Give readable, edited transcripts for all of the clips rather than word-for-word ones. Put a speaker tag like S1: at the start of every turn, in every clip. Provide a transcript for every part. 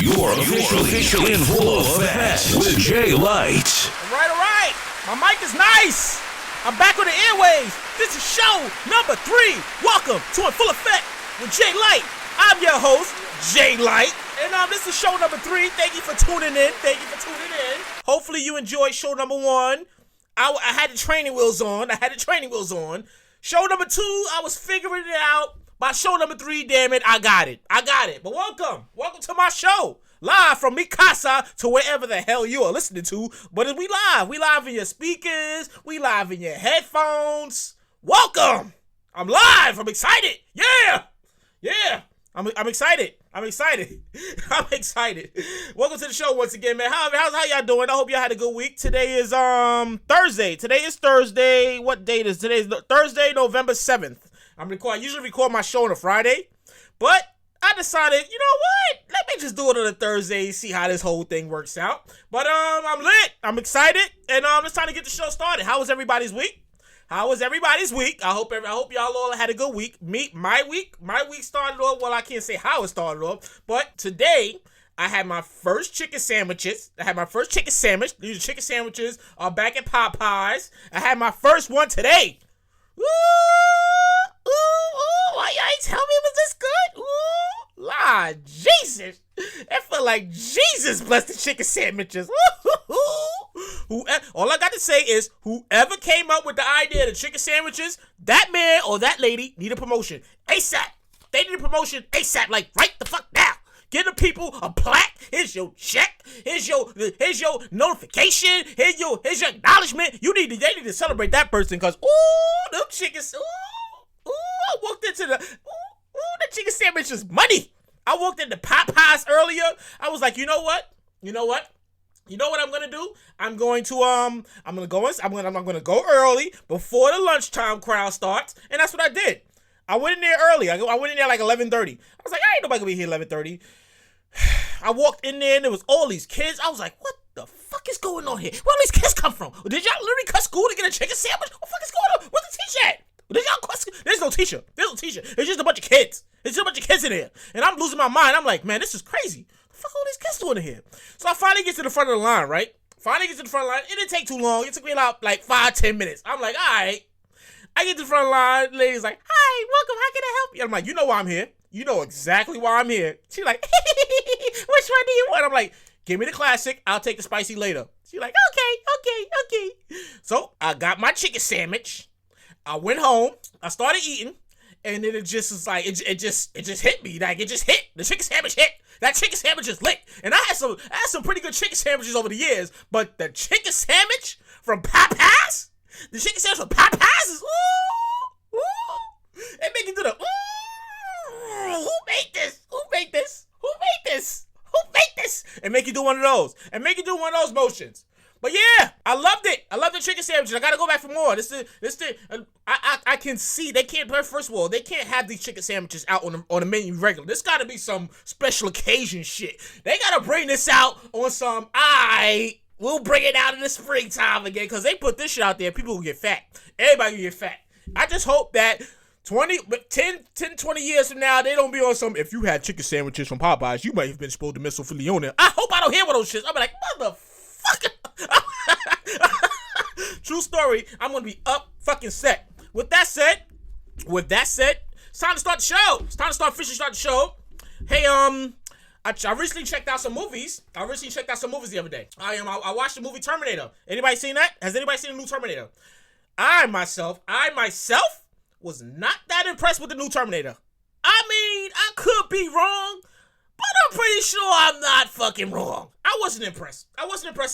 S1: You're officially in full effect with Jay Light.
S2: All right. My mic is nice. I'm back on the airwaves. This is show number 3. Welcome to In Full Effect with Jay Light. I'm your host, Jay Light. And this is show number 3. Thank you for tuning in. Hopefully you enjoyed show number 1. I had the training wheels on. Show number 2, I was figuring it out. By show number 3, damn it, I got it. But welcome to my show. Live from mi casa to wherever the hell you are listening to. But we live in your speakers. We live in your headphones. Welcome. I'm live. I'm excited. Yeah. I'm excited. Welcome to the show once again, man. How y'all doing? I hope y'all had a good week. Today is Thursday. What date is today? Thursday, November 7th. I usually record my show on a Friday, but I decided, you know what? Let me just do it on a Thursday, see how this whole thing works out. But I'm lit. I'm excited, and it's time to get the show started. How was everybody's week? I hope y'all all had a good week. My week started off. Well, I can't say how it started off, but today I had my first chicken sandwiches. These chicken sandwiches are back at Popeyes. I had my first one today. Ooh, why y'all ain't tell me it was this good? Ooh, Lord Jesus. It felt like Jesus blessed the chicken sandwiches. All I got to say is, whoever came up with the idea of the chicken sandwiches, that man or that lady need a promotion ASAP. They need a promotion ASAP, like right the fuck now. Give the people a plaque. Here's your check. Here's your notification. Here's your acknowledgement. They need to celebrate that person, because them chickens. I walked into the chicken sandwich is money. I walked into Popeyes earlier. I was like, you know what I'm gonna do? I'm gonna go early before the lunchtime crowd starts, and that's what I did. I went in there early. I went in there like 11:30. I was like, ain't nobody gonna be here 11:30. I walked in there and there was all these kids. I was like, what the fuck is going on here? Where all these kids come from? Did y'all literally cut school to get a chicken sandwich? What the fuck is going on? Where's the teacher at? Did y'all cut school? There's no teacher. It's just a bunch of kids. In there. And I'm losing my mind. I'm like, man, this is crazy. What the fuck are all these kids doing in here? So I finally get to the front of the line, right? It didn't take too long. It took me about like 5-10 minutes. I'm like, all right. I get to the front of the line. The lady's like, hi, welcome. How can I help you? I'm like, you know why I'm here. You know exactly why I'm here. She's like, which one do you want? I'm like, give me the classic. I'll take the spicy later. She's like, okay. So I got my chicken sandwich. I went home. I started eating. And then it just was like, it just hit me. Like, it just hit. The chicken sandwich hit. That chicken sandwich is lit. And I had some pretty good chicken sandwiches over the years. But the chicken sandwich from Popeyes? The chicken sandwich from Popeyes is, ooh. It make you do the, ooh. Who made this? And make you do one of those. Motions. But yeah, I loved it. I love the chicken sandwiches. I gotta go back for more. I can see they can't. First of all, they can't have these chicken sandwiches out on the menu regular. This gotta be some special occasion shit. They gotta bring this out on some. We'll bring it out in the springtime again, because they put this shit out there. People will get fat. Everybody will get fat. I just hope that 20 years from now, they don't be on some, if you had chicken sandwiches from Popeyes, you might have been exposed to mesothelioma. I hope I don't hear one of those shits. I'm like, motherfucker. True story. I'm going to be up fucking set. With that said, it's time to start the show. It's time to officially start the show. Hey, I recently checked out some movies. The other day. I watched the movie Terminator. Anybody seen that? Has anybody seen the new Terminator? I myself was not that impressed with the new Terminator. I mean, I could be wrong, but I'm pretty sure I'm not fucking wrong. I wasn't impressed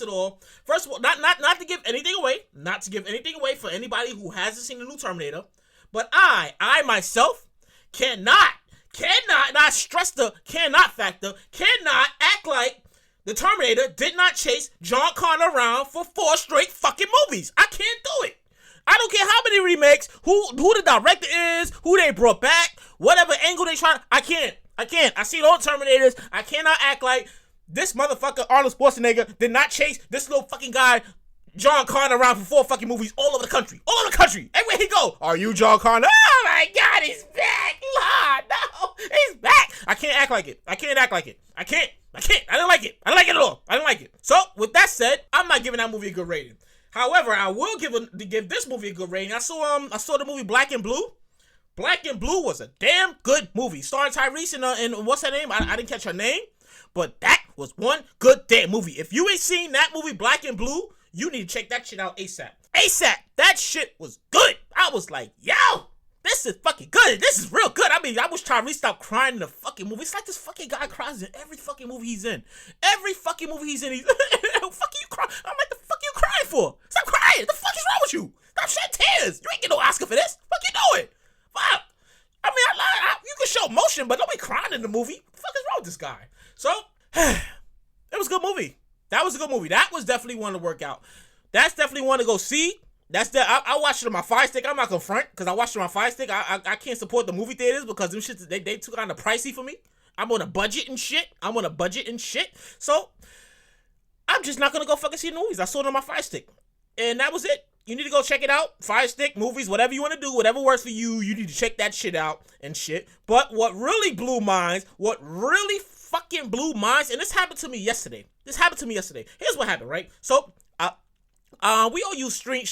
S2: at all. First of all, not to give anything away for anybody who hasn't seen the new Terminator, but I myself cannot, and I stress the cannot factor, cannot act like the Terminator did not chase John Connor around for 4 straight fucking movies. I can't do it. I don't care how many remakes, who the director is, who they brought back, whatever angle they try. I can't. I see all Terminators. I cannot act like this motherfucker Arnold Schwarzenegger did not chase this little fucking guy John Connor around for 4 fucking movies all over the country. Everywhere he go. Are you John Connor? Oh my God, he's back. Lord, no, he's back. I can't act like it. I can't. I can't. I didn't like it. I didn't like it at all. I didn't like it. So, with that said, I'm not giving that movie a good rating. However, I will give this movie a good rating. I saw the movie Black and Blue. Black and Blue was a damn good movie. Starring Tyrese and what's her name? I didn't catch her name. But that was one good damn movie. If you ain't seen that movie, Black and Blue, you need to check that shit out ASAP. ASAP. That shit was good. I was like, yo, this is fucking good. This is real good. I mean, I wish Tyrese stopped crying in the fucking movie. It's like this fucking guy cries in every fucking movie he's in. Every fucking movie he's in, fuck you crying. I'm like, the fuck you crying for? Stop crying. The fuck is wrong with you? Stop shedding tears. You ain't get no Oscar for this. Fuck you doing? Fuck. I mean, you can show emotion, but don't be crying in the movie. What the fuck is wrong with this guy? So, it was a good movie. That was a good movie. That was definitely one to work out. That's definitely one to go see. I watched it on my Fire Stick. I'm not gonna front because I watched it on my Fire Stick. I can't support the movie theaters because them shits they took on the pricey for me. I'm on a budget and shit. So I'm just not gonna go fucking see the movies. I saw it on my Fire Stick, and that was it. You need to go check it out. Fire Stick, movies, whatever you want to do, whatever works for you. You need to check that shit out and shit. But what really blew minds, fucking blew minds, and this happened to me yesterday. Here's what happened, right? So, we all use streaming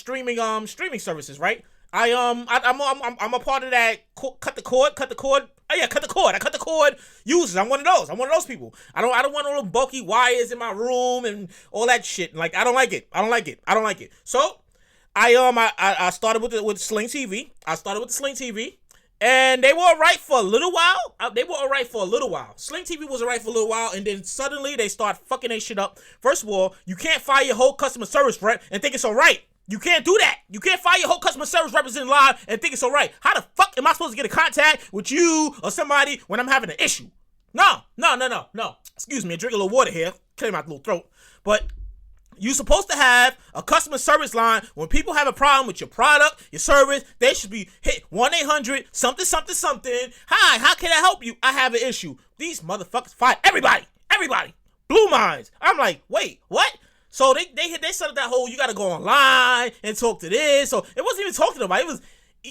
S2: services, right? I'm a part of that. Cut the cord. Oh yeah, cut the cord. Users. I'm one of those people. I don't want all the bulky wires in my room and all that shit. Like I don't like it. So, I started with Sling TV. And they were alright for a little while. Sling TV was alright for a little while, and then suddenly they start fucking their shit up. First of all, you can't fire your whole customer service rep and think it's alright. You can't do that. You can't fire your whole customer service representative live and think it's alright. How the fuck am I supposed to get in contact with you or somebody when I'm having an issue? No. Excuse me, I drink a little water here. Clear my little throat. But you're supposed to have a customer service line. When people have a problem with your product, your service, they should be hit 1-800 something. Hi, how can I help you? I have an issue. These motherfuckers fired everybody. Blue minds. I'm like, wait, what? So they set up that whole, you gotta go online and talk to this. So it wasn't even talking to nobody. It was,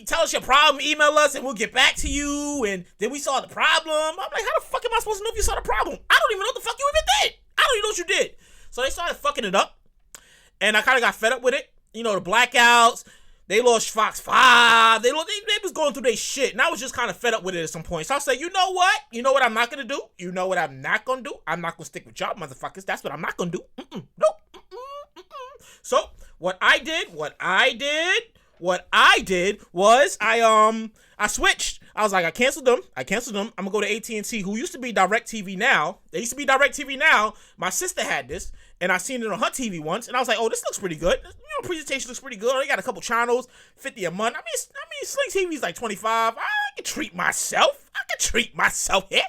S2: tell us your problem, email us, and we'll get back to you. And then we saw the problem. I'm like, how the fuck am I supposed to know if you saw the problem? I don't even know what the fuck you even did. I don't even know what you did. So they started fucking it up. And I kind of got fed up with it. You know, the blackouts. They lost Fox 5. They was going through their shit. And I was just kind of fed up with it at some point. So I said, you know what? You know what I'm not going to do? I'm not going to stick with y'all motherfuckers. That's what I'm not going to do. Nope. So what I did was I switched. I was like, I canceled them. I'm going to go to AT&T, who used to be DirecTV Now. They used to be DirecTV Now. My sister had this, and I seen it on her TV once, and I was like, oh, this looks pretty good. You know, presentation looks pretty good. They got a couple channels, $50 a month. I mean, Sling TV is like $25. I can treat myself here.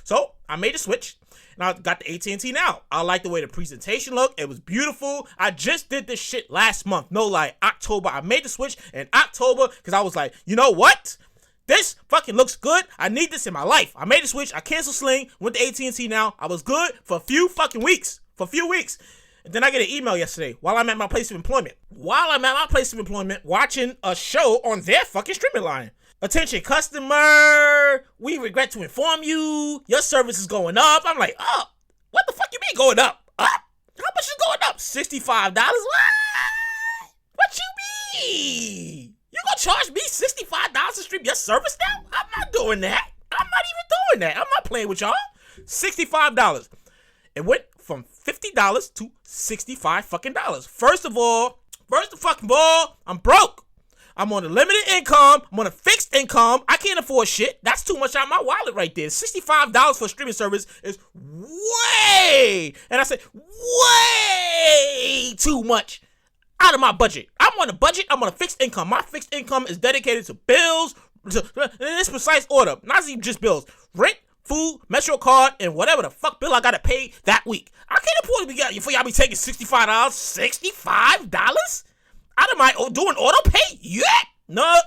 S2: So I made a switch. And I got the AT&T Now. I like the way the presentation looked. It was beautiful. I just did this shit last month. No lie, October. I made the switch in October because I was like, you know what? This fucking looks good. I need this in my life. I made the switch. I canceled Sling. Went to AT&T Now. I was good for a few fucking weeks. And then I get an email yesterday while I'm at my place of employment. Watching a show on their fucking streaming line. Attention customer, we regret to inform you, your service is going up. I'm like, up? What the fuck you mean going up? Up? How much is going up? $65? What you mean? You gonna charge me $65 to stream your service now? I'm not doing that. I'm not playing with y'all. $65. It went from $50 to $65 fucking dollars. First of all, I'm broke. I'm on a limited income. I'm on a fixed income. I can't afford shit. That's too much out of my wallet right there. $65 for a streaming service is way, and I said way too much out of my budget. I'm on a budget. I'm on a fixed income. My fixed income is dedicated to bills, in this precise order. Not even just bills. Rent, food, Metro card, and whatever the fuck bill I gotta pay that week. I can't afford to for y'all be taking $65. $65? Out of my doing auto pay? Yeah. No.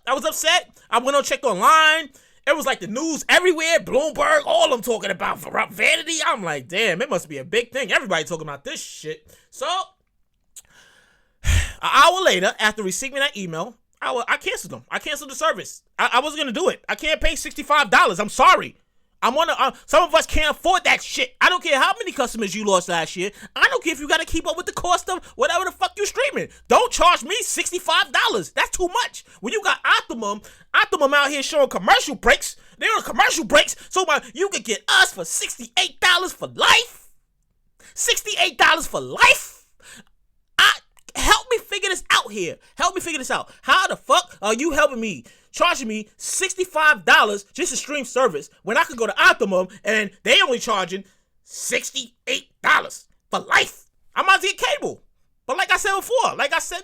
S2: I was upset. I went on checked online. It was like the news everywhere. Bloomberg, all I'm talking about for vanity. I'm like, damn, it must be a big thing. Everybody talking about this shit. So, an hour later, after receiving that email, I canceled them. I canceled the service. I wasn't going to do it. I can't pay $65. I'm sorry. Some of us can't afford that shit. I don't care how many customers you lost last year. I don't care if you got to keep up with the cost of whatever the fuck you streaming. Don't charge me $65. That's too much. When you got Optimum out here showing commercial breaks. They're on commercial breaks, so you could get us for $68 for life. $68 for life. Help me figure this out here. Help me figure this out. How the fuck are you helping me? Charging me $65 just to stream service when I could go to Optimum and they only charging $68 for life. I might get cable. But like I said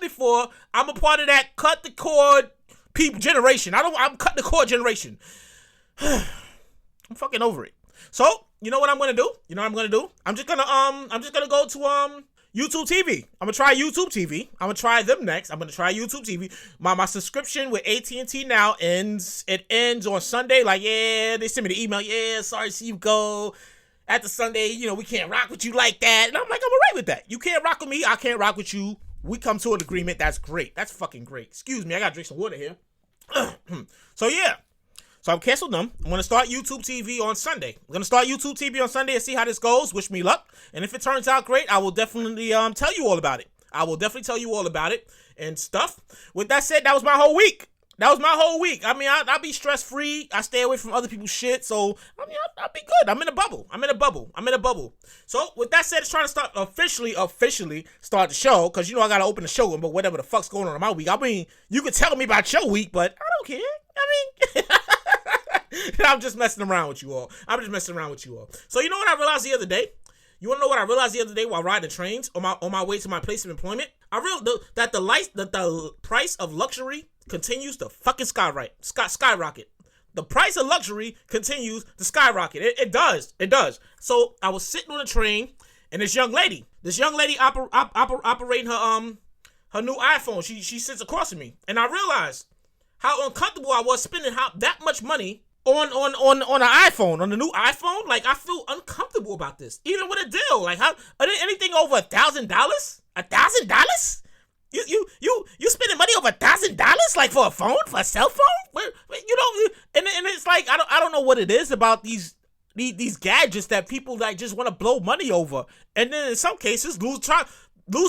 S2: before, I'm a part of that cut the cord people generation. I'm cut the cord generation. I'm fucking over it. So, you know what I'm gonna do? I'm just gonna go to YouTube TV. I'm gonna try YouTube TV. I'm gonna try them next. I'm gonna try YouTube TV. My subscription with AT&T now ends. It ends on Sunday. Like, yeah, they sent me the email. Yeah, sorry to see you go. After Sunday, we can't rock with you like that. And I'm like, I'm alright with that. You can't rock with me. I can't rock with you. We come to an agreement. That's great. That's fucking great. Excuse me. I gotta drink some water here. So yeah. So I've canceled them. I'm going to start YouTube TV on Sunday. I'm going to start YouTube TV on Sunday and see how this goes. Wish me luck. And if it turns out great, I will definitely tell you all about it. And stuff. With that said, that was my whole week. I mean, I'll be stress-free. I stay away from other people's shit. So, I mean, I'll be good. I'm in a bubble. So, with that said, it's trying to start officially start the show. Because, I got to open the show. But whatever the fuck's going on in my week. I mean, you could tell me about your week, but I don't care. I mean... I'm just messing around with you all. So you know what I realized the other day? You want to know what I realized the other day while riding the trains on my way to my place of employment? I realized that the price of luxury continues to fucking skyrocket. The price of luxury continues to skyrocket. It does. So I was sitting on a train, and this young lady operating her new iPhone. She sits across from me, and I realized how uncomfortable I was spending that much money on an iPhone, on the new iPhone. Like, I feel uncomfortable about this, even with a deal. Like, how anything over $1,000? $1,000? You spending money over $1,000 like for a phone, for a cell phone? And it's like I don't know what it is about these gadgets that people like just want to blow money over, and then in some cases lose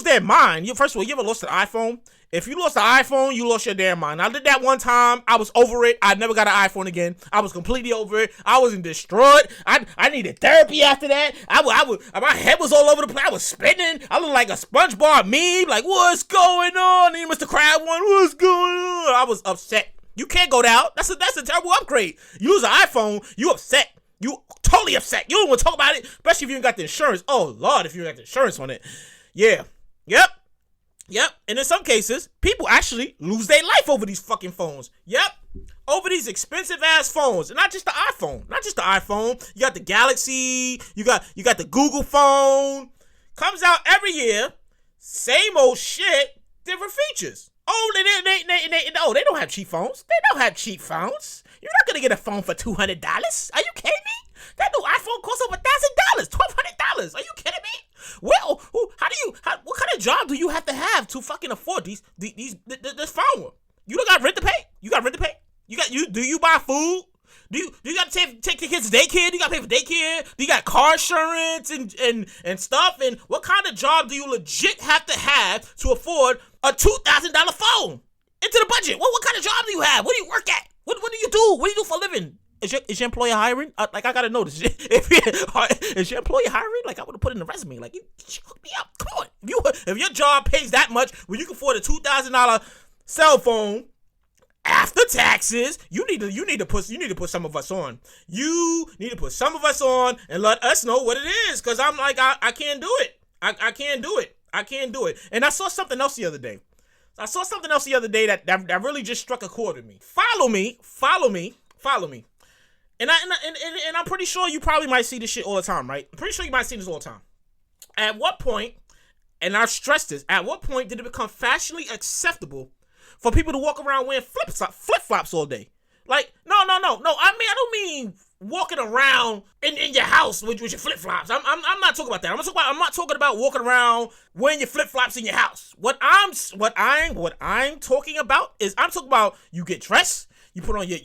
S2: their mind. First of all, you ever lost an iPhone? If you lost an iPhone, you lost your damn mind. I did that one time. I was over it. I never got an iPhone again. I was completely over it. I was distraught. I needed therapy after that. My head was all over the place. I was spinning. I looked like a SpongeBob meme. Like, what's going on? And Mr. Crab one, what's going on? I was upset. You can't go down. That's a terrible upgrade. You lose an iPhone, you upset. You totally upset. You don't want to talk about it, especially if you ain't got the insurance. Oh, Lord, if you ain't got the insurance on it. Yeah. Yep. And in some cases, people actually lose their life over these fucking phones. Yep. Over these expensive ass phones. And not just the iPhone. You got the Galaxy. You got the Google phone. Comes out every year. Same old shit. Different features. Oh, they don't have cheap phones. You're not going to get a phone for $200. Are you kidding me? That new iPhone costs over $1,000, $1,200. Are you kidding me? Well, what kind of job do you have to fucking afford this phone? You don't got rent to pay. Do you buy food? Do you got to take the kids to daycare? Do you got to pay for daycare? Do you got car insurance and stuff? And what kind of job do you legit have to afford a $2,000 phone into the budget? What kind of job do you have? What do you work at? What do you do? What do you do for a living? Is your employer hiring? I gotta know this. Is your employer hiring? Like, I would have put in the resume. Like, you hook me up. Come on. If your job pays that much, when you can afford a $2,000 cell phone after taxes, you need to put some of us on. You need to put some of us on and let us know what it is. Cause I'm like, I can't do it. I can't do it. And I saw something else the other day. That really just struck a chord with me. Follow me. And I'm pretty sure you probably might see this shit all the time, right? I'm pretty sure you might see this all the time. At what point, and I've stressed this, at what point did it become fashionably acceptable for people to walk around wearing flip-flops all day? Like, no. I don't mean walking around in your house with your flip-flops. I'm not talking about that. I'm not talking about walking around wearing your flip-flops in your house. What I'm talking about is, I'm talking about you get dressed, You put on your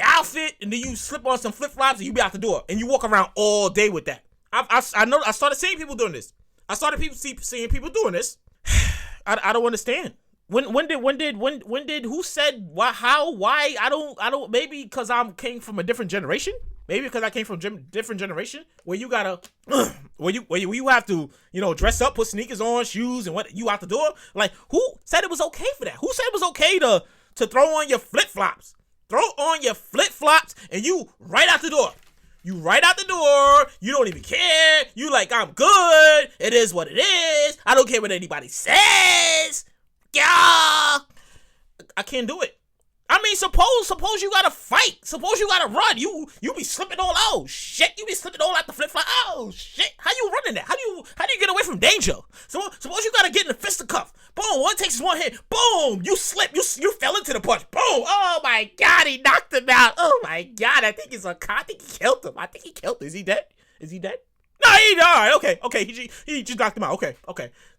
S2: outfit, and then you slip on some flip flops, and you be out the door, and you walk around all day with that. I know. I started seeing people doing this. Seeing people doing this. I don't understand. When did who said why, how, why? I don't maybe because I came from a different generation. Maybe because I came from a different generation where you gotta where you have to, dress up, put sneakers on, shoes, and what you out the door. Like, who said it was okay for that? Who said it was okay to throw on your flip flops? Throw on your flip flops and you right out the door. You right out the door. You don't even care. You like, I'm good. It is what it is. I don't care what anybody says. Yeah. I can't do it. I mean, suppose you gotta fight. Suppose you gotta run. You be slipping all, oh shit. You be slipping all out the flip flop. Oh shit. How you running that? How do you get away from danger? Suppose you gotta get in the fisticuff. Boom. One takes one hit. Boom. You slip. You fell into the punch. Boom. Oh my God. He knocked him out. Oh my God. I think he killed him. Is he dead? No, he died. Okay. He just knocked him out. Okay.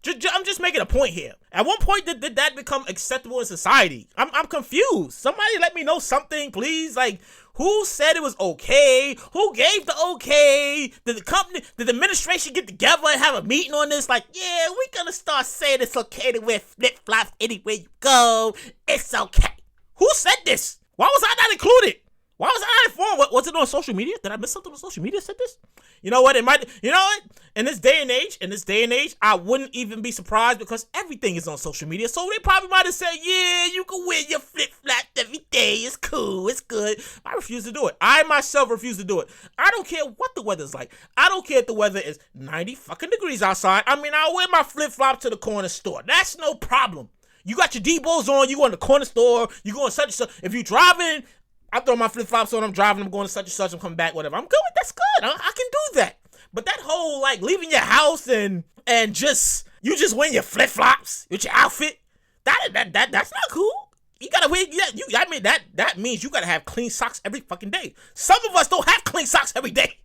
S2: I'm just making a point here. At one point, did that become acceptable in society? I'm confused. Somebody let me know something, please. Like, who said it was okay? Who gave the okay? Did the administration get together and have a meeting on this? Like, yeah, we're gonna start saying it's okay to wear flip flops anywhere you go. It's okay. Who said this? Why was I not included? Why was I not informed? Was it on social media? Did I miss something on social media that said this? You know what? In this day and age, I wouldn't even be surprised because everything is on social media. So they probably might have said, yeah, you can wear your flip-flops every day. It's cool. It's good. I refuse to do it. I myself refuse to do it. I don't care what the weather's like. I don't care if the weather is 90 fucking degrees outside. I mean, I'll wear my flip-flops to the corner store. That's no problem. You got your Debo's on. You go in the corner store. You go in such and such. If you're driving, I throw my flip-flops on, I'm driving, I'm going to such and such, I'm coming back, whatever. I'm good. That's good. I can do that. But that whole, like, leaving your house and just wearing your flip-flops with your outfit, that's not cool. You gotta wear, that means you gotta have clean socks every fucking day. Some of us don't have clean socks every day.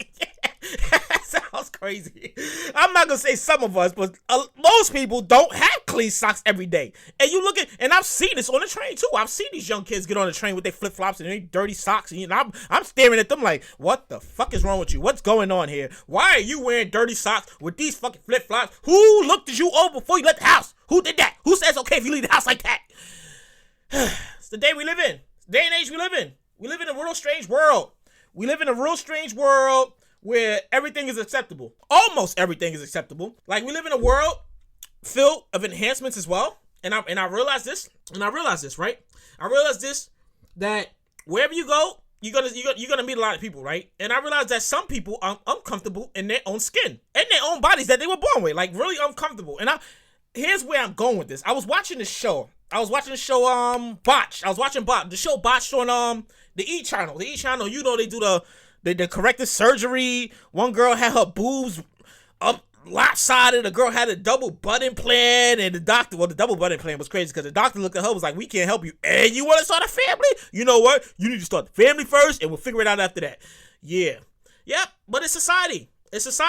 S2: That sounds crazy. I'm not gonna say some of us, but most people don't have clean socks every day. And you look at, and I've seen this on the train too. I've seen these young kids get on the train with their flip flops and their dirty socks, and I'm staring at them like, what the fuck is wrong with you? What's going on here? Why are you wearing dirty socks with these fucking flip flops? Who looked at you over before you left the house? Who did that? Who says okay if you leave the house like that? It's the day we live in. It's the day and age we live in. We live in a real strange world. Where everything is acceptable. Almost everything is acceptable. Like, we live in a world filled of enhancements as well. And I realize this, right? I realize this, that wherever you go, you're gonna meet a lot of people, right? And I realize that some people are uncomfortable in their own skin, in their own bodies that they were born with, like really uncomfortable. And here's where I'm going with this. I was watching the show Botched. I was watching the show Botched on the E channel. The E channel, they do the corrective surgery. One girl had her boobs up lopsided. The girl had a double butt implant, and the double butt implant was crazy because the doctor looked at her and was like, we can't help you. And you want to start a family? You know what? You need to start the family first, and we'll figure it out after that. Yeah. Yep. But it's society. It's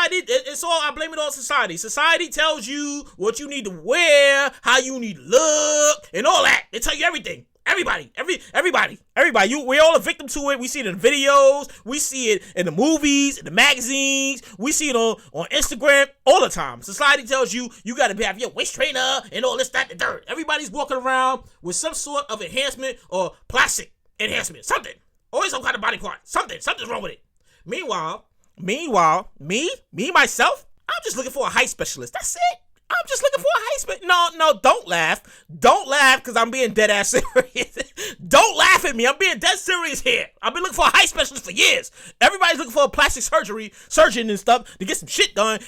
S2: all, I blame it on society. Society tells you what you need to wear, how you need to look, and all that. They tell you everything. Everybody. We're all a victim to it. We see it in videos. We see it in the movies, in the magazines. We see it on Instagram all the time. Society tells you got to have your waist trainer and all this, that, and the dirt. Everybody's walking around with some sort of enhancement or plastic enhancement. Something. Always some kind of body part. Something's wrong with it. Meanwhile, myself, I'm just looking for a height specialist. That's it. I'm just looking for a height specialist. No, don't laugh. Don't laugh because I'm being dead ass serious. Don't laugh at me. I'm being dead serious here. I've been looking for a height specialist for years. Everybody's looking for a plastic surgeon and stuff to get some shit done.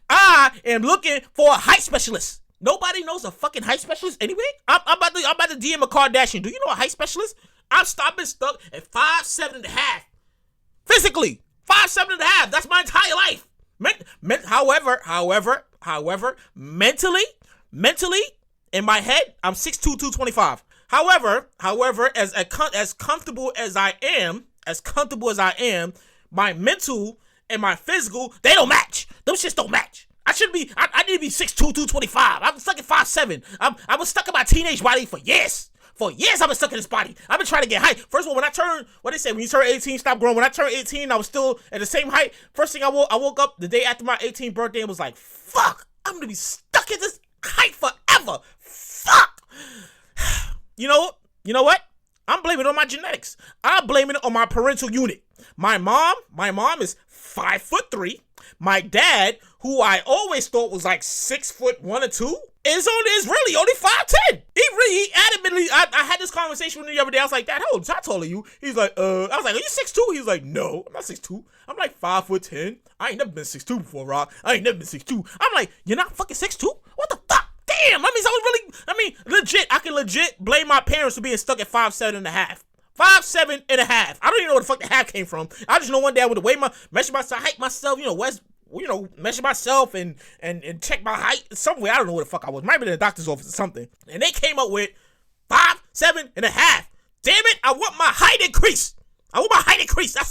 S2: I am looking for a height specialist. Nobody knows a fucking height specialist anyway. I'm about to DM a Kardashian. Do you know a height specialist? I've been stuck at 5'7.5". Physically. 5'7.5". That's my entire life. However, mentally, in my head, I'm 6'2", 225. However, as comfortable as I am, my mental and my physical, they don't match. Those shits don't match. I need to be 6'2", 225. I'm stuck at 5'7". I was stuck in my teenage body for years. For years, I've been stuck in this body. I've been trying to get height. First of all, when they say, when you turn 18, stop growing. When I turned 18, I was still at the same height. First thing I woke up the day after my 18th birthday and was like, fuck, I'm going to be stuck in this height forever. Fuck. You know what? I'm blaming it on my genetics. I'm blaming it on my parental unit. My mom is 5'3". My dad, who I always thought was like 6'1" or 2", is really only 5'10". He adamantly, I had this conversation with him the other day. I was like, Dad, how tall are you? He's like, I was like, are you 6'2"? He was like, no, I'm not 6'2". I'm like 5'10". I ain't never been 6'2" before, Rock. I ain't never been 6'2". I'm like, you're not fucking 6'2"? What the fuck? Damn, legit, I can legit blame my parents for being stuck at 5'7" and a half. 5'7" and a half. I don't even know where the fuck the half came from. I just know one day I would measure myself, height myself, measure myself and check my height somewhere. I don't know where the fuck I was. Might be in the doctor's office or something. And they came up with 5'7" and a half. Damn it, I want my height increased. That's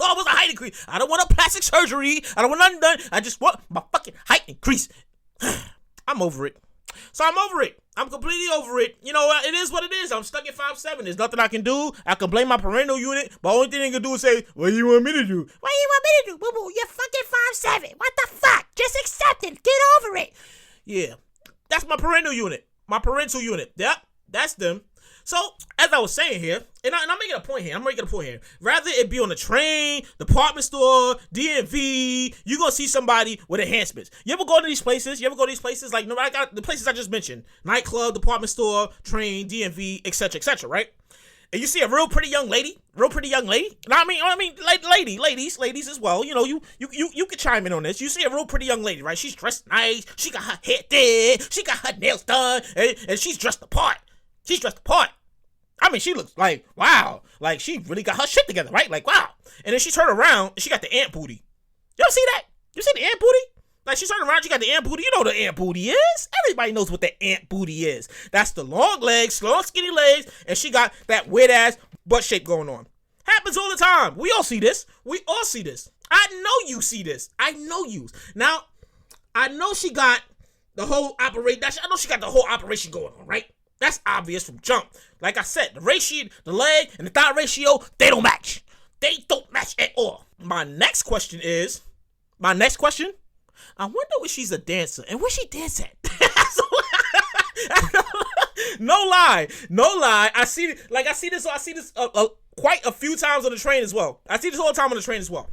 S2: all, I want a height increase. I don't want a plastic surgery. I don't want nothing done. I just want my fucking height increased. I'm over it. So I'm over it. I'm completely over it. You know, it is what it is. I'm stuck at 5'7". There's nothing I can do. I can blame my parental unit, but the only thing they can do is say, what do you want me to do? What do you want me to do, boo-boo? You're fucking 5'7". What the fuck? Just accept it. Get over it. Yeah. That's my parental unit. My parental unit. Yep. That's them. So, as I was saying here, and I'm making a point here. Rather it be on the train, department store, DMV, you're going to see somebody with enhancements. You ever go to these places? Like, no, I got the places I just mentioned. Nightclub, department store, train, DMV, etc., right? And you see a real pretty young lady. I mean, ladies as well. You know, you can chime in on this. You see a real pretty young lady, right? She's dressed nice. She got her hair did. She got her nails done. And she's dressed the part. I mean, she looks like, wow. Like, she really got her shit together, right? Like, wow. And then she turned around and she got the ant booty. You ever see that? You see the ant booty? Like, she turned around, she got the ant booty. You know what the ant booty is. Everybody knows what the ant booty is. That's the long legs, long skinny legs, and she got that weird ass butt shape going on. Happens all the time. We all see this. I know you see this. I know you. Now, I know she got the whole operation. I know she got the whole operation going on, right? That's obvious from jump. Like I said, the ratio, the leg, and the thigh ratio, they don't match. They don't match at all. My next question, I wonder if she's a dancer. And where she dance at? No lie. I see this quite a few times on the train as well. I see this all the time on the train as well.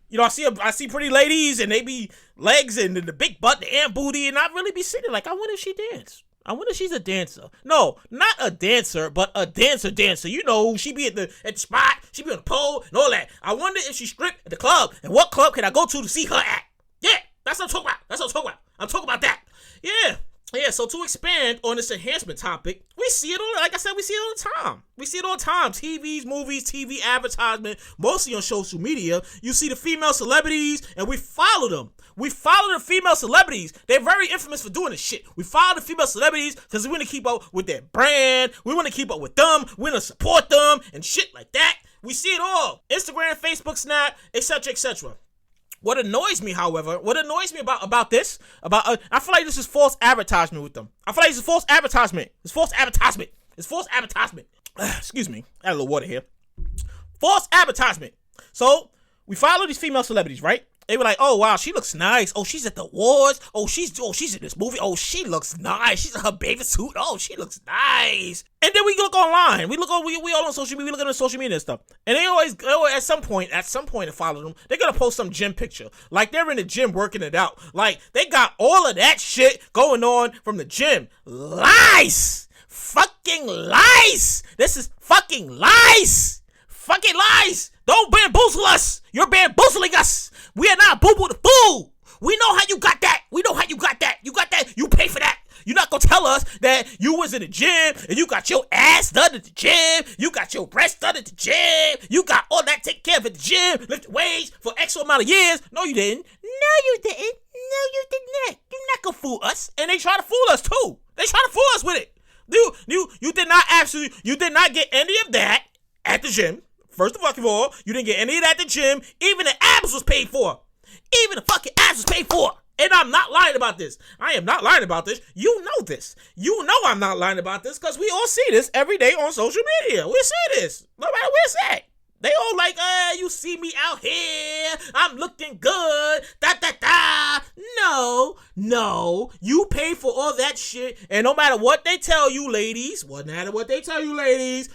S2: You know, I see pretty ladies, and they be legs and the big butt, the ant booty, and I really be sitting like, I wonder if she dance. I wonder if she's a dancer. No, not a dancer, but a dancer. You know, she be at the spot, she be on the pole and all that. I wonder if she stripped at the club, and what club can I go to see her at? Yeah, that's what I'm talking about. I'm talking about that. Yeah, so to expand on this enhancement topic, we see it all, like I said, we see it all the time. TVs, movies, TV advertisement, mostly on social media. You see the female celebrities, and we follow them. We follow the female celebrities. They're very infamous for doing this shit. We follow the female celebrities because we want to keep up with their brand. We want to keep up with them. We want to support them and shit like that. We see it all. Instagram, Facebook, Snap, etc. What annoys me, however, about this, I feel like this is false advertisement with them. It's false advertisement. Excuse me. I had a little water here. False advertisement. So, we follow these female celebrities, right? They were like, oh, wow, she looks nice. Oh, she's at the awards. Oh, she's in this movie. Oh, she looks nice. She's in her bathing suit. Oh, she looks nice. And then we look online. We all on social media. We look at the social media and stuff. And they always at some point to follow them, they're going to post some gym picture. Like they're in the gym working it out. Like they got all of that shit going on from the gym. Lies. Fucking lies. This is fucking lies. Fucking lies. Don't bamboozle us. You're bamboozling us. We are not boo-boo the fool. We know how you got that. You got that. You pay for that. You're not going to tell us that you was in the gym and you got your ass done at the gym. You got your breast done at the gym. You got all that taken care of at the gym. Lift weights for X amount of years. No, you didn't. No, you did not. You're not going to fool us. And they try to fool us too. They try to fool us with it. You did not get any of that at the gym. First of all, you didn't get any of that at the gym. Even the abs was paid for. Even the fucking abs was paid for. And I'm not lying about this. I am not lying about this. You know this. You know I'm not lying about this because we all see this every day on social media. We see this. No matter where it's at. They all like, you see me out here. I'm looking good. No. You pay for all that shit. And no matter what they tell you, ladies,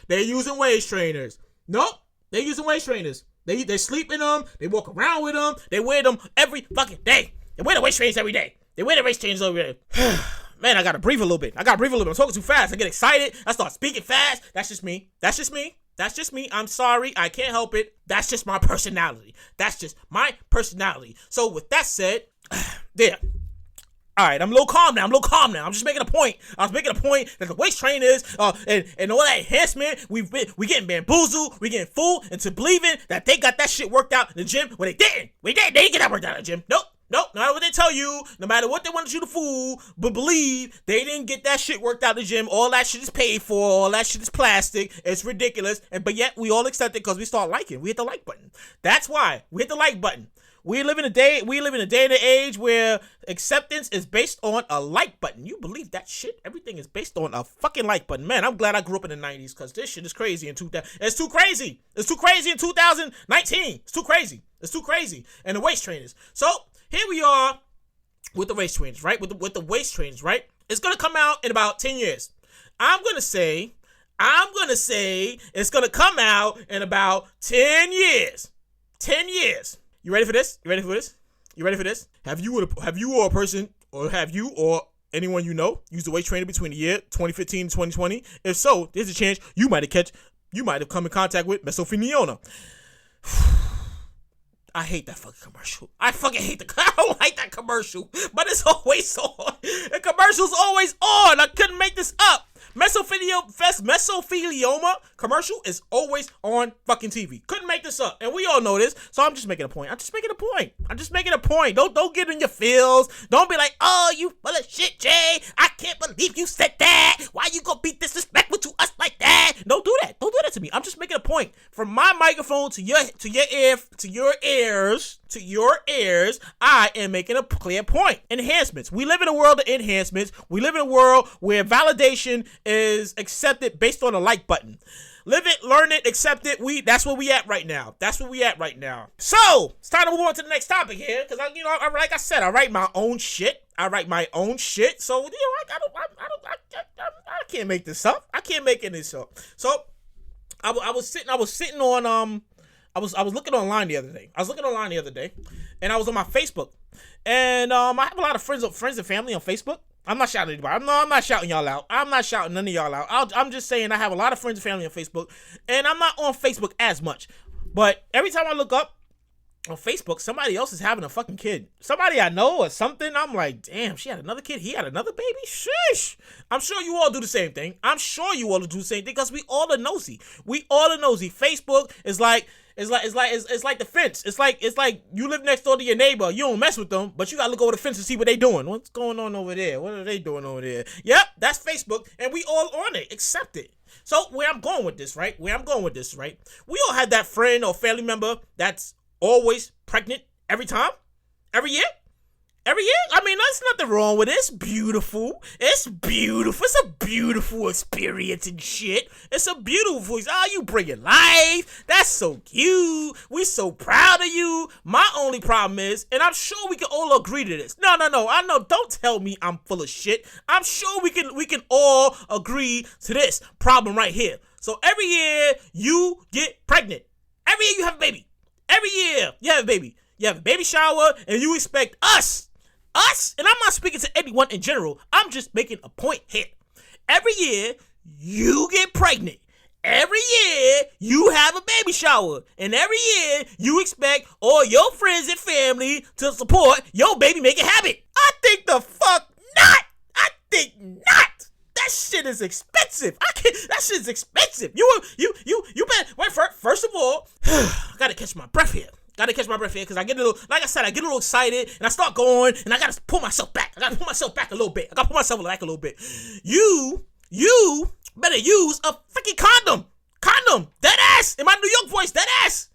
S2: they're using waist trainers. Nope. They're using waist trainers. They sleep in them. They walk around with them. They wear them every fucking day. They wear the waist trainers every day. Man, I gotta breathe a little bit. I'm talking too fast. I get excited. I start speaking fast. That's just me. I'm sorry. I can't help it. That's just my personality. So with that said, there. All right, I'm a little calm now. I'm just making a point. I was making a point that the waist trainers and all that enhancement, we getting bamboozled. We getting fooled into believing that they got that shit worked out in the gym when they didn't. They didn't get that worked out in the gym. Nope. No matter what they tell you, no matter what they wanted you to fool, but believe they didn't get that shit worked out in the gym. All that shit is paid for. All that shit is plastic. It's ridiculous. But yet we all accept it because we start liking. We hit the like button. That's why we hit the like button. We live in a day and an age where acceptance is based on a like button. You believe that shit? Everything is based on a fucking like button. Man, I'm glad I grew up in the 90s because this shit is crazy in 2000. It's too crazy in 2019. It's too crazy. And the waist trainers. So here we are with the waist trainers, right? With the waist trainers, right? It's gonna come out in about 10 years. I'm gonna say it's gonna come out in about 10 years. 10 years. You ready for this? Have you or anyone you know used a waist trainer between the year 2015 and 2020? If so, there's a chance you might have come in contact with mesothelioma. I hate that fucking commercial. I don't like that commercial, but it's always on. The commercial's always on. I couldn't make this up. Mesothelioma commercial is always on fucking TV. Couldn't make this up. And we all know this, so I'm just making a point. Don't get in your feels. Don't be like, oh, you full of shit, Jay. I can't believe you said that. Why you gonna be disrespectful to us like that? Don't do that. Don't do that to me. I'm just making a point. From my microphone to your ears, I am making a clear point. Enhancements. We live in a world of enhancements. We live in a world where validation is accepted based on a like button. Live it, learn it, accept it. That's where we at right now. So it's time to move on to the next topic here, because like I said, I write my own shit. So I can't make this up. So I was looking online the other day. And I was on my Facebook, and I have a lot of friends and family on Facebook. I'm not shouting anybody. I'm not shouting y'all out. I'm not shouting none of y'all out. I'm just saying I have a lot of friends and family on Facebook, and I'm not on Facebook as much. But every time I look up on Facebook, somebody else is having a fucking kid. Somebody I know or something. I'm like, damn, she had another kid. He had another baby. Sheesh. I'm sure you all do the same thing. Because we all are nosy. Facebook is like the fence. It's like you live next door to your neighbor. You don't mess with them, but you gotta look over the fence to see what they doing. What's going on over there? What are they doing over there? Yep, that's Facebook, and we all on it. Accept it. So where I'm going with this, right? We all had that friend or family member that's always pregnant every year. I mean, there's nothing wrong with it. It's beautiful. It's a beautiful experience and shit. You bringing life. That's so cute. We so proud of you. My only problem is, and I'm sure we can all agree to this. No. I know. Don't tell me I'm full of shit. I'm sure we can all agree to this problem right here. So every year you get pregnant. Every year you have a baby. Every year you have a baby. You have a baby shower, and you expect us, and I'm not speaking to anyone in general. I'm just making a point here. Every year you get pregnant. Every year you have a baby shower, and every year you expect all your friends and family to support your baby making habit. I think the fuck not. That shit is expensive. That shit's expensive. You better wait. First of all, I gotta catch my breath here. Because I get a little excited, and I start going, and I gotta pull myself back. I gotta pull myself back a little bit. You better use a freaking condom. Dead ass. In my New York voice, dead ass.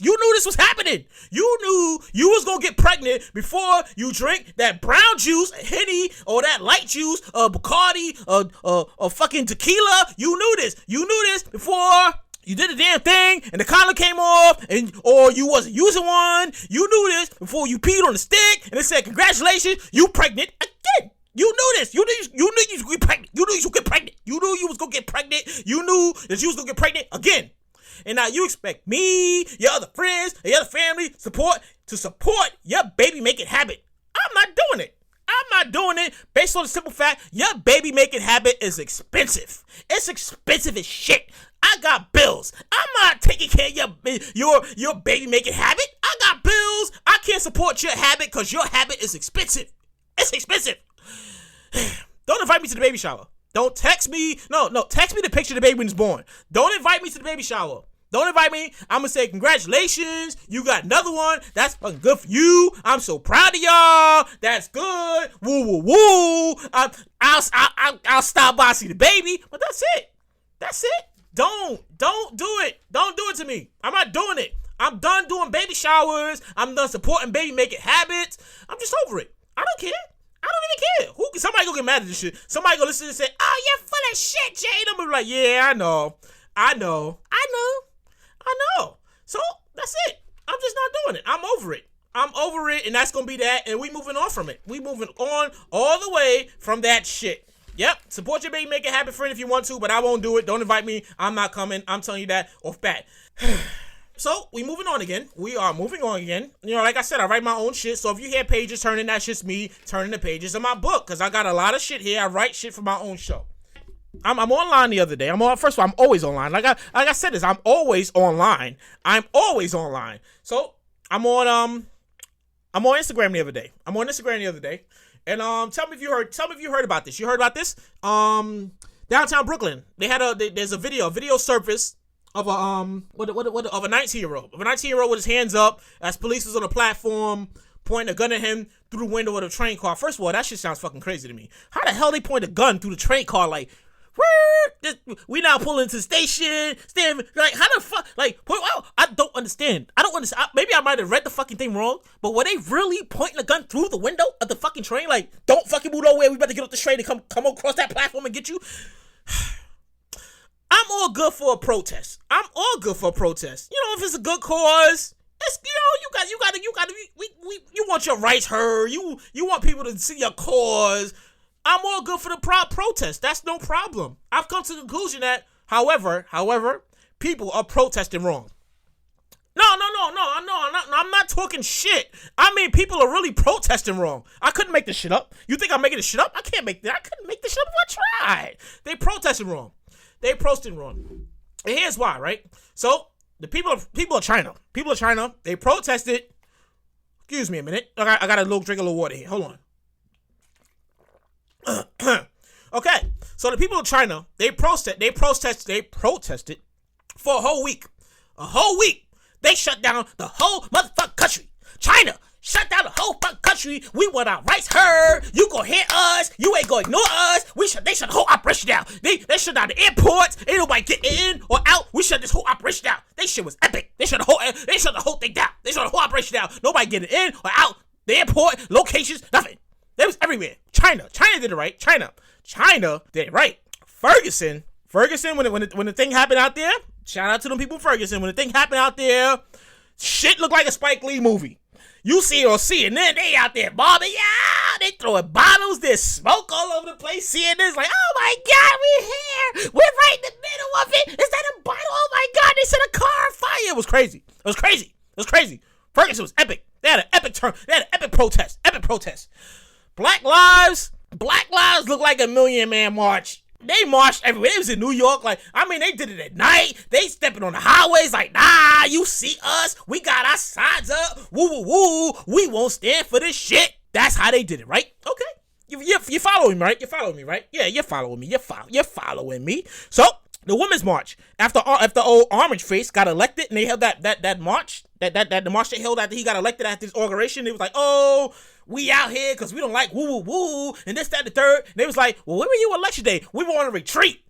S2: You knew this was happening. You knew you was gonna gonna get pregnant before you drink that brown juice, Henny, or that light juice, Bacardi, or fucking tequila. You knew this. You knew this before you did the damn thing and the condom came off, or you wasn't using one. You knew this before you peed on the stick and it said, congratulations, you pregnant again. You knew this. You knew you was gonna get pregnant. You knew you was gonna get pregnant. You knew you was gonna get pregnant. You knew that you was gonna get pregnant again. And now you expect me, your other friends, and your other family to support your baby making habit. I'm not doing it. I'm not doing it based on the simple fact your baby making habit is expensive. It's expensive as shit. I got bills. I'm not taking care of your baby making habit. I got bills. I can't support your habit because your habit is expensive. It's expensive. Don't invite me to the baby shower. Don't text me. No, text me the picture of the baby when it's born. Don't invite me to the baby shower. Don't invite me. I'm going to say, congratulations. You got another one. That's fucking good for you. I'm so proud of y'all. That's good. Woo, woo, woo. I'll stop by, see the baby. But that's it. That's it. Don't do it. Don't do it to me. I'm not doing it. I'm done doing baby showers. I'm done supporting baby making habits. I'm just over it. I don't care. I don't even care. Somebody go get mad at this shit. Somebody go listen and say, oh, you're full of shit, Jade. I'm gonna be like, yeah, I know. So that's it. I'm just not doing it. I'm over it, and that's gonna be that, and we moving on from it. We moving on all the way from that shit. Yep, support your baby, make it happen, friend, if you want to, but I won't do it. Don't invite me. I'm not coming. I'm telling you that off bat. So, we moving on again. We are moving on again. You know, like I said, I write my own shit, so if you hear pages turning, that's just me turning the pages of my book, because I got a lot of shit here. I write shit for my own show. I'm online the other day. First of all, I'm always online. Like I said this, I'm always online. So I'm on Instagram the other day. And tell me if you heard about this. You heard about this? Downtown Brooklyn. There's a video surface of a of a 19-year-old. Of a 19-year-old with his hands up as police is on a platform pointing a gun at him through the window of a train car. First of all, that shit sounds fucking crazy to me. How the hell they point a gun through the train car like, we now pulling into the station, like, how the fuck, like, I don't understand. Maybe I might have read the fucking thing wrong, but were they really pointing a gun through the window of the fucking train? Like, don't fucking move nowhere, we better get off the train and come across that platform and get you. I'm all good for a protest. You know, if it's a good cause, it's, you want your rights heard. You want people to see your cause. I'm all good for the protest. That's no problem. I've come to the conclusion that, however, people are protesting wrong. No, I'm not talking shit. I mean, people are really protesting wrong. I couldn't make this shit up. You think I'm making this shit up? I couldn't make this shit up if I tried. They protesting wrong. And here's why, right? So, the people of China, they protested. Excuse me a minute. I got a little drink of a little water here. Hold on. Okay, so the people of China, they protested for a whole week. They shut down the whole motherfucking country. China shut down the whole fucking country. We want our rights heard. You gonna hear us. You ain't gonna ignore us. They shut the whole operation down. They shut down the airports. Ain't nobody getting in or out. We shut this whole operation down. This shit was epic. They shut the whole thing down. They shut the whole operation down. Nobody getting in or out. The airport, locations, nothing. They was everywhere. China did it right. China did it right. Ferguson, when the thing happened out there, shout out to them people in Ferguson. When the thing happened out there, shit looked like a Spike Lee movie. You see it on CNN, they out there bombing, yeah, they throwing bottles, there's smoke all over the place. CNN's like, oh my God, we're here. We're right in the middle of it. Is that a bottle? Oh my God, they set a car on fire. It was crazy. Ferguson was epic. They had an epic turn. They had an epic protest. Black lives look like a million-man march. They marched everywhere. They was in New York. They did it at night. They stepping on the highways like, nah, you see us. We got our signs up. Woo, woo, woo. We won't stand for this shit. That's how they did it, right? Okay. You following me, right? Yeah, you're following me. You're following me. So, the Women's March, after old Orange Face got elected, and they held that march, the march they held after he got elected at this inauguration, it was like, oh, we out here because we don't like woo, woo, woo, and this, that, the third. And they was like, well, where were you election day? We were on a retreat.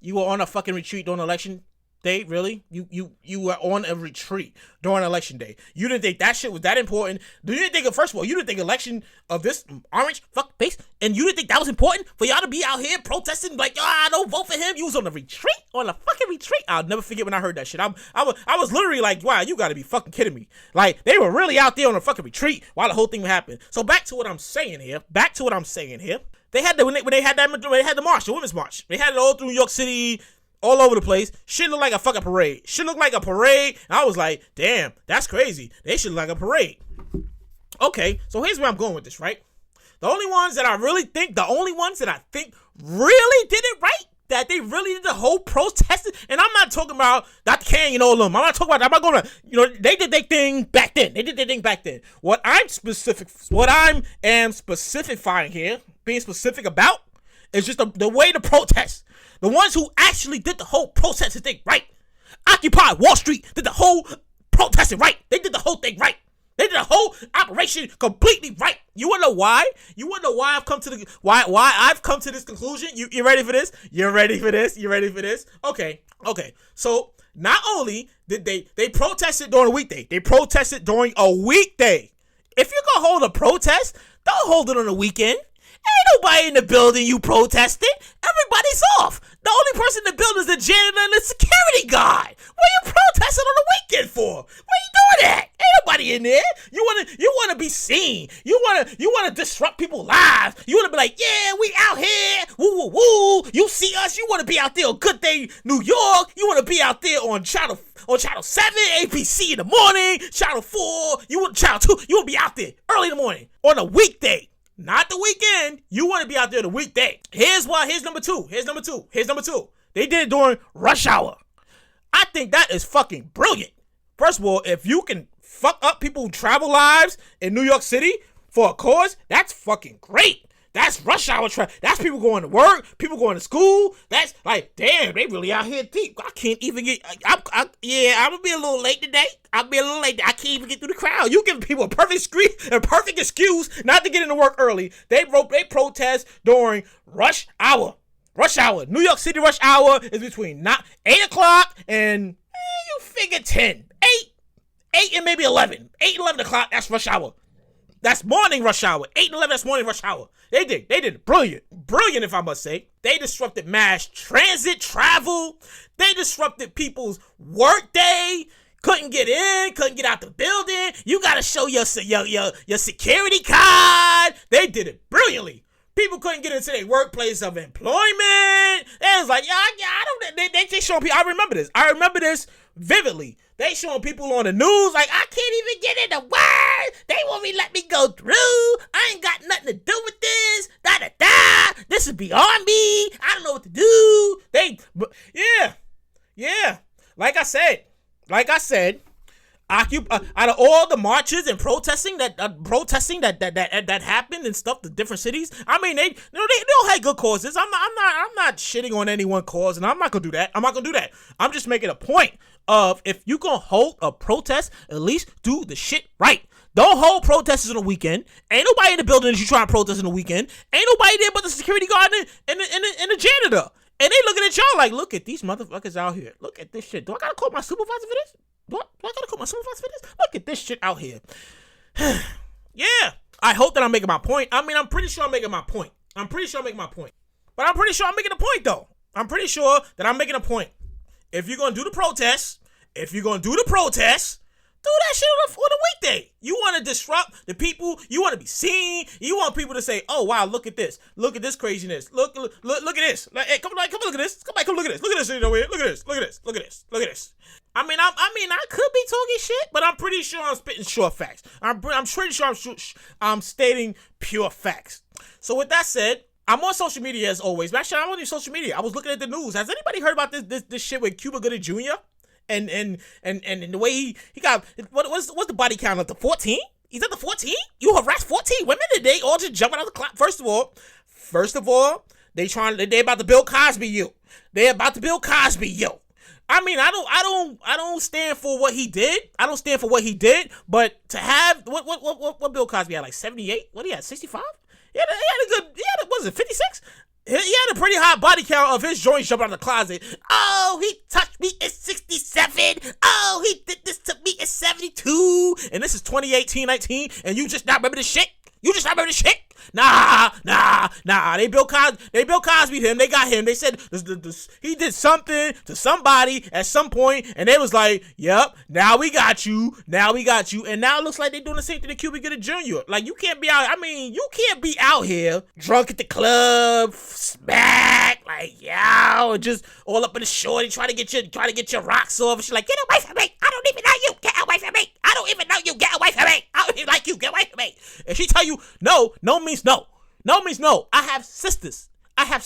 S2: You were on a fucking retreat during election? They really? You were on a retreat during election day. You didn't think that shit was that important? You didn't think first of all, you didn't think election of this orange fuck face, and you didn't think that was important for y'all to be out here protesting like, I don't vote for him. You was on a retreat, on a fucking retreat. I'll never forget when I heard that shit. I was literally like, wow, you gotta be fucking kidding me. Like, they were really out there on a fucking retreat while the whole thing happened. So back to what I'm saying here. They had when they had the march, the women's march. They had it all through New York City, all over the place. Shit looked like a fucking parade. And I was like, damn, that's crazy. They should look like a parade. Okay, so here's where I'm going with this, right? The only ones that I think really did it right, that they really did the whole protest, and I'm not talking about Dr. King and all of them. I'm not going to, they did their thing back then. What I'm specifying here, being specific about, is just the way to protest. The ones who actually did the whole protesting thing right. Occupy Wall Street did the whole protesting right. They did the whole thing right. They did the whole operation completely right. You wanna know why? I've come to why I've come to this conclusion? You ready for this? You ready for this? Okay. So not only did they protested during a weekday, they protested during a weekday. If you're gonna hold a protest, don't hold it on a weekend. Ain't nobody in the building you protested. Everybody's off. The only person in the building is the janitor and the security guard. What are you protesting on the weekend for? What are you doing that? Ain't nobody in there. You wanna be seen. You wanna disrupt people's lives. You wanna be like, yeah, we out here. Woo woo woo. You see us. You wanna be out there on Good Day New York. You wanna be out there on Channel 7, ABC in the morning, Channel 4. Channel 2. You wanna be out there early in the morning on a weekday. Not the weekend. You want to be out there the weekday. Here's number two. They did it during rush hour. I think that is fucking brilliant. First of all, if you can fuck up people's travel lives in New York City for a cause, that's fucking great. That's rush hour traffic. That's people going to work, people going to school. That's like, damn, they really out here deep. I can't even get, I'm gonna be a little late today. I can't even get through the crowd. You give people a perfect excuse not to get into work early. They protest during rush hour. New York City rush hour is between 8 o'clock and you figure 10. 8 and maybe 11. 8 and 11 o'clock, that's rush hour. That's morning rush hour. 8 and 11, that's morning rush hour. They did it brilliant. Brilliant, if I must say. They disrupted mass transit travel. They disrupted people's work day. Couldn't get in, couldn't get out the building. You gotta show your security card. They did it brilliantly. People couldn't get into their workplace of employment. They was like, they showing people. I remember this vividly. They showing people on the news like, I can't even get in the word. They won't even let me go through. I ain't got nothing to do with this. This is beyond me. I don't know what to do. Yeah. Like I said, out of all the marches and protesting that happened and stuff, the different cities. I mean, they all had good causes. I'm not shitting on any one cause, and I'm not gonna do that. I'm just making a point of, if you gonna hold a protest, at least do the shit right. Don't hold protests on the weekend. Ain't nobody in the building that you trying to protest on the weekend. Ain't nobody there but the security guard and the janitor. And they looking at y'all like, look at these motherfuckers out here. Look at this shit. Do I gotta call my supervisor for this? Look at this shit out here. Yeah. I hope that I'm making my point. I mean, I'm pretty sure I'm making my point. But I'm pretty sure I'm making a point, though. I'm pretty sure that I'm making a point. If you're going to do the protest, do that shit on a weekday. You want to disrupt the people. You want to be seen. You want people to say, "Oh wow, look at this! Look at this craziness! Look at this! Hey, come look at this! Look at this! Look at this shit over here! Look at this! I mean, I could be talking shit, but I'm pretty sure I'm spitting sure facts. I'm pretty sure I'm stating pure facts. So with that said, I'm on social media as always. Actually, I'm on social media. I was looking at the news. Has anybody heard about this shit with Cuba Gooding Jr.? And the way he got, what's the body count up to 14? He's at the 14? You harassed 14 women today, all just jumping out the clock. First of all, they about to Bill Cosby you. I mean, I don't stand for what he did. But to have what Bill Cosby had, like 78? What he had, 65? He had a good, was it 56? He had a pretty high body count of his joints jumping out of the closet. Oh, he touched me at 67. Oh, he did this to me at 72. And this is 2018-19, and you just not remember this shit? You just not remember this shit? Nah. They Bill Cosby him. They got him. They said he did something to somebody at some point, and they was like, yep, now we got you. And now it looks like they're doing the same thing to Cuba Gooding Jr. Like, you can't be out. I mean, you can't be out here drunk at the club, smack, like, yo, just all up in the shorty, trying to get your rocks off. And she's like, get away from me. I don't even know you. Get away from me. I don't even know you. Get away from me. I don't even like you. Get away from me. And she tell you no means no. No means no. I have sisters. I have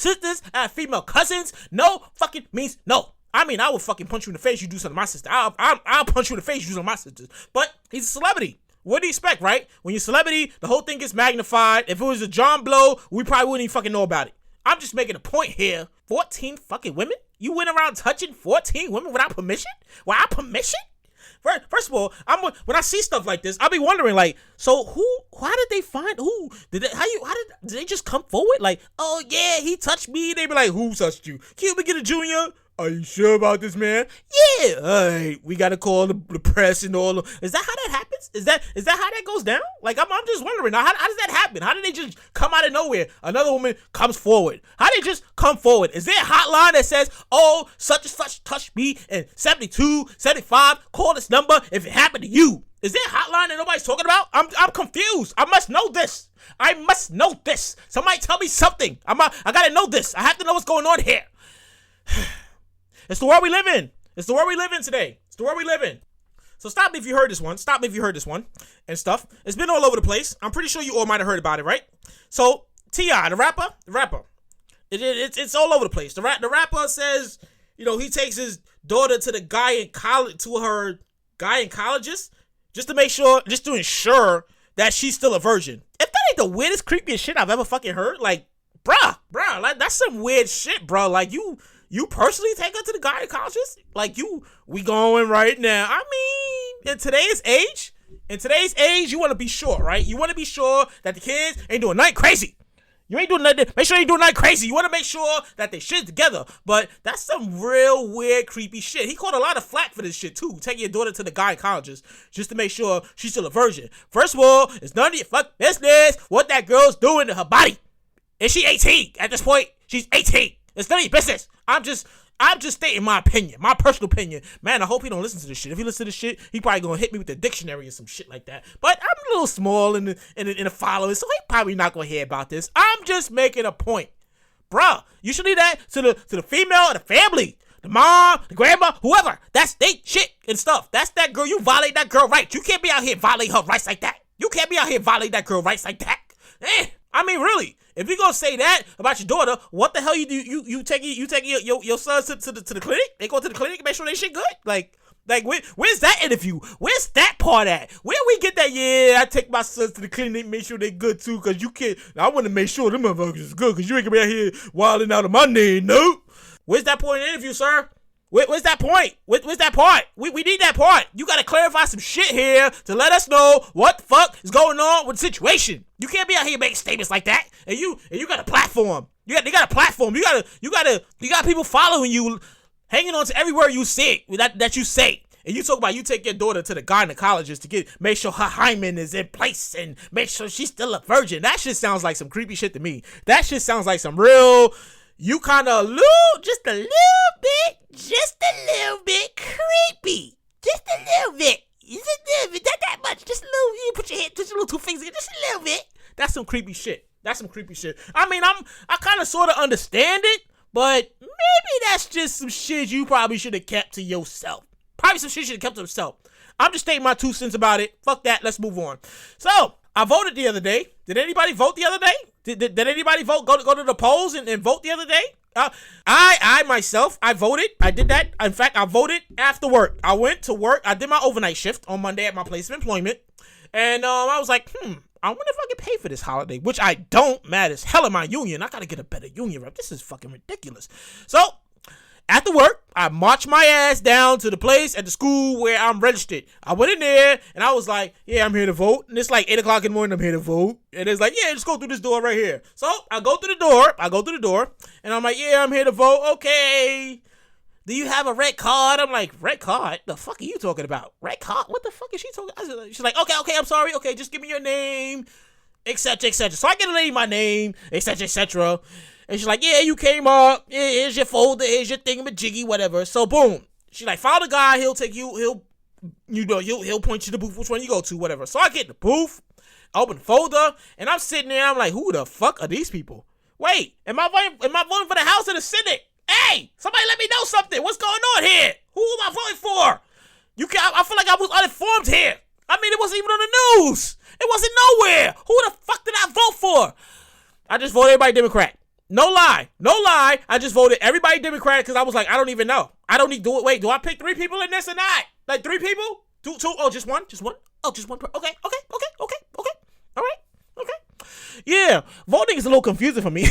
S2: female cousins. No fucking means no. I mean, I will fucking punch you in the face. You do something to my sister. I'll punch you in the face. You do something to my sisters. But he's a celebrity. What do you expect, right? When you're a celebrity, the whole thing gets magnified. If it was a John Blow, we probably wouldn't even fucking know about it. I'm just making a point here. 14 fucking women? You went around touching 14 women without permission? Without permission? First of all, when I see stuff like this, I'll be wondering, like, so how did they find, did they just come forward? Like, oh yeah, he touched me. They be like, who touched you? Cuba Gooding Jr.? Are you sure about this, man? Yeah. All right, we gotta call the press and all. Is that how that happens? Is that how that goes down? Like, I'm just wondering, how does that happen? How did they just come out of nowhere? Another woman comes forward. How did they just come forward? Is there a hotline that says, oh, such and such touched me in 72, 75, call this number if it happened to you? Is there a hotline that nobody's talking about? I'm confused. I must know this. Somebody tell me something. I gotta know this. I have to know what's going on here. It's the world we live in. It's the world we live in today. It's the world we live in. So stop me if you heard this one. And stuff. It's been all over the place. I'm pretty sure you all might have heard about it, right? So T.I., the rapper. It's all over the place. The rapper says, he takes his daughter to the guy in college, to her guy in colleges, just to ensure that she's still a virgin. If that ain't the weirdest, creepiest shit I've ever fucking heard, like, bruh, like, that's some weird shit, bro. Like, you personally take her to the gynecologist? Like, we going right now. I mean, in today's age, you want to be sure, right? You want to be sure that the kids ain't doing nothing crazy. You ain't doing nothing. Make sure you ain't doing nothing crazy. You want to make sure that they shit together. But that's some real weird, creepy shit. He caught a lot of flack for this shit, too. Taking your daughter to the gynecologist just to make sure she's still a virgin. First of all, it's none of your fuck business what that girl's doing to her body. Is she 18? At this point, she's 18. It's none of your business. I'm just stating my opinion, my personal opinion. Man, I hope he don't listen to this shit. If he listens to this shit, he probably gonna hit me with the dictionary or some shit like that. But I'm a little small in the following, so he probably not gonna hear about this. I'm just making a point. Bruh, you should leave that to the female or the family. The mom, the grandma, whoever. That's they shit and stuff. That's that girl. You violate that girl rights. You can't be out here violating her rights like that. I mean, really. If you gonna say that about your daughter, what the hell you do? You take your sons to the clinic? They go to the clinic and make sure they shit good? Like where's that interview? Where's that part at? Where we get that? Yeah, I take my sons to the clinic, make sure they good too, cause you can't. I want to make sure them motherfuckers is good, cause you ain't gonna be out here wilding out of my name, no. Where's that point in the interview, sir? Where's that point? Where's that part? We need that part. You gotta clarify some shit here to let us know what the fuck is going on with the situation. You can't be out here making statements like that. And you got a platform. You got a platform. You got people following you, hanging on to every word you say that you say. And you talk about you take your daughter to the gynecologist to make sure her hymen is in place and make sure she's still a virgin. That shit sounds like some creepy shit to me. That shit sounds like some real. You kind of just a little bit creepy. Just a little bit. Not that much. Just a little, you put your head, just a little two fingers, just a little bit. That's some creepy shit. I mean, I kind of sort of understand it, but maybe that's just some shit you probably should have kept to yourself. I'm just stating my 2 cents about it. Fuck that. Let's move on. So, I voted the other day. Did anybody vote the other day? Did anybody vote? Go to the polls and vote the other day? I myself, I voted. I did that. In fact, I voted after work. I went to work. I did my overnight shift on Monday at my place of employment. And I was like, I wonder if I can pay for this holiday, which I don't. Mad as hell at my union. I got to get a better union rep. This is fucking ridiculous. So, after work, I marched my ass down to the place at the school where I'm registered. I went in there and I was like, yeah, I'm here to vote. And it's like 8 o'clock in the morning, I'm here to vote. And it's like, yeah, just go through this door right here. So I go through the door and I'm like, yeah, I'm here to vote. Okay. Do you have a red card? I'm like, red card? The fuck are you talking about? Red card? What the fuck is she talking about? She's like, okay, I'm sorry. Okay, just give me your name, etc., etc. So I get a lady my name, etc., etc. And she's like, yeah, you came up. Here's your folder. Here's your thingamajiggy, whatever. So boom. She's like, follow the guy. He'll take you. He'll point you to the booth, which one you go to, whatever. So I get in the booth, open the folder, and I'm sitting there. I'm like, who the fuck are these people? Wait, am I voting for the House or the Senate? Hey, somebody let me know something. What's going on here? Who am I voting for? I feel like I was uninformed here. I mean, it wasn't even on the news. It wasn't nowhere. Who the fuck did I vote for? I just voted everybody Democrat. No lie. I just voted everybody Democrat because I was like, I don't even know. I don't need to do it. Wait, do I pick 3 people in this or not? Like 3 people? Two? Oh, just one? Oh, just one. Okay. All right. Okay. Yeah, voting is a little confusing for me.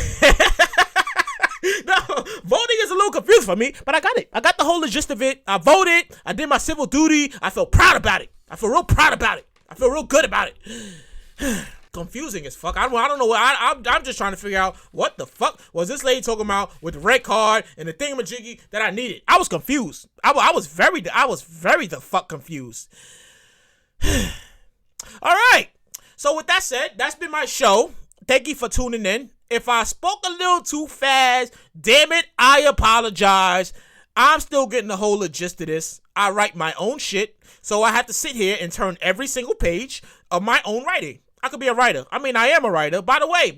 S2: No, voting is a little confusing for me, but I got it. I got the whole gist of it. I voted. I did my civil duty. I feel proud about it. I feel real proud about it. I feel real good about it. Confusing as fuck. I don't know. I'm just trying to figure out what the fuck was this lady talking about with the red card and the thingamajiggy that I needed. I was confused. I was very the fuck confused. All right. So with that said, that's been my show. Thank you for tuning in. If I spoke a little too fast, damn it, I apologize. I'm still getting the whole gist of this. I write my own shit, so I have to sit here and turn every single page of my own writing. I could be a writer. I mean, I am a writer. By the way,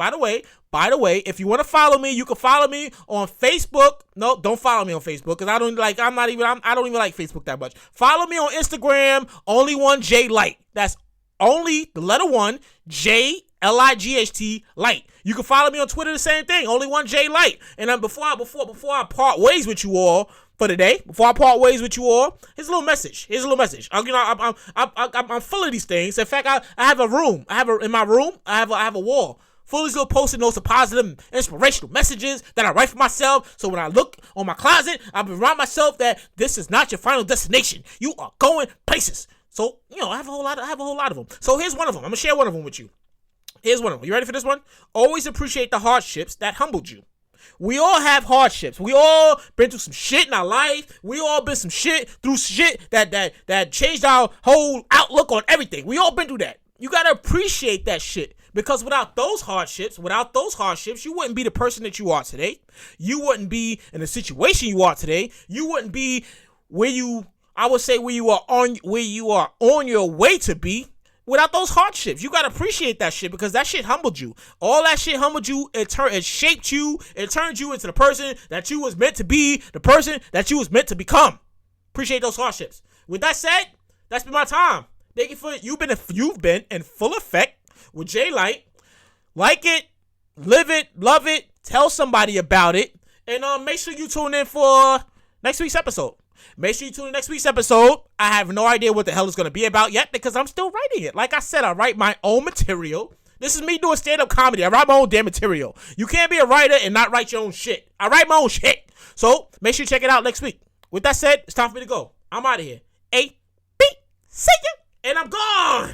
S2: if you want to follow me, you can follow me on Facebook. No, don't follow me on Facebook because I don't even like Facebook that much. Follow me on Instagram, only one J Light. That's only the letter 1 J Light Light. You can follow me on Twitter, the same thing, only one J Light. And then before I part ways with you all for today, here's a little message. I'm full of these things. In fact, I have a room. In my room, I have a wall full of little post-it notes of positive, inspirational messages that I write for myself. So when I look on my closet, I remind myself that this is not your final destination. You are going places. So I have a whole lot of them. So here's one of them. I'm gonna share one of them with you. Here's one of them. You ready for this one? Always appreciate the hardships that humbled you. We all have hardships. We all been through some shit in our life. We all been through shit that changed our whole outlook on everything. We all been through that. You gotta appreciate that shit. Because without those hardships, you wouldn't be the person that you are today. You wouldn't be in the situation you are today. You wouldn't be where you are on your way to be. Without those hardships, you gotta appreciate that shit because that shit humbled you. All that shit humbled you. It shaped you. It turned you into the person that you was meant to be, the person that you was meant to become. Appreciate those hardships. With that said, that's been my time. Thank you for you've been in full effect with J Light. Like it, live it, love it. Tell somebody about it, and make sure you tune in for next week's episode. Make sure you tune in next week's episode. I have no idea what the hell it's going to be about yet because I'm still writing it. Like I said, I write my own material. This is me doing stand-up comedy. I write my own damn material. You can't be a writer and not write your own shit. I write my own shit. So make sure you check it out next week. With that said, it's time for me to go. I'm out of here. A, B, see ya, and I'm gone.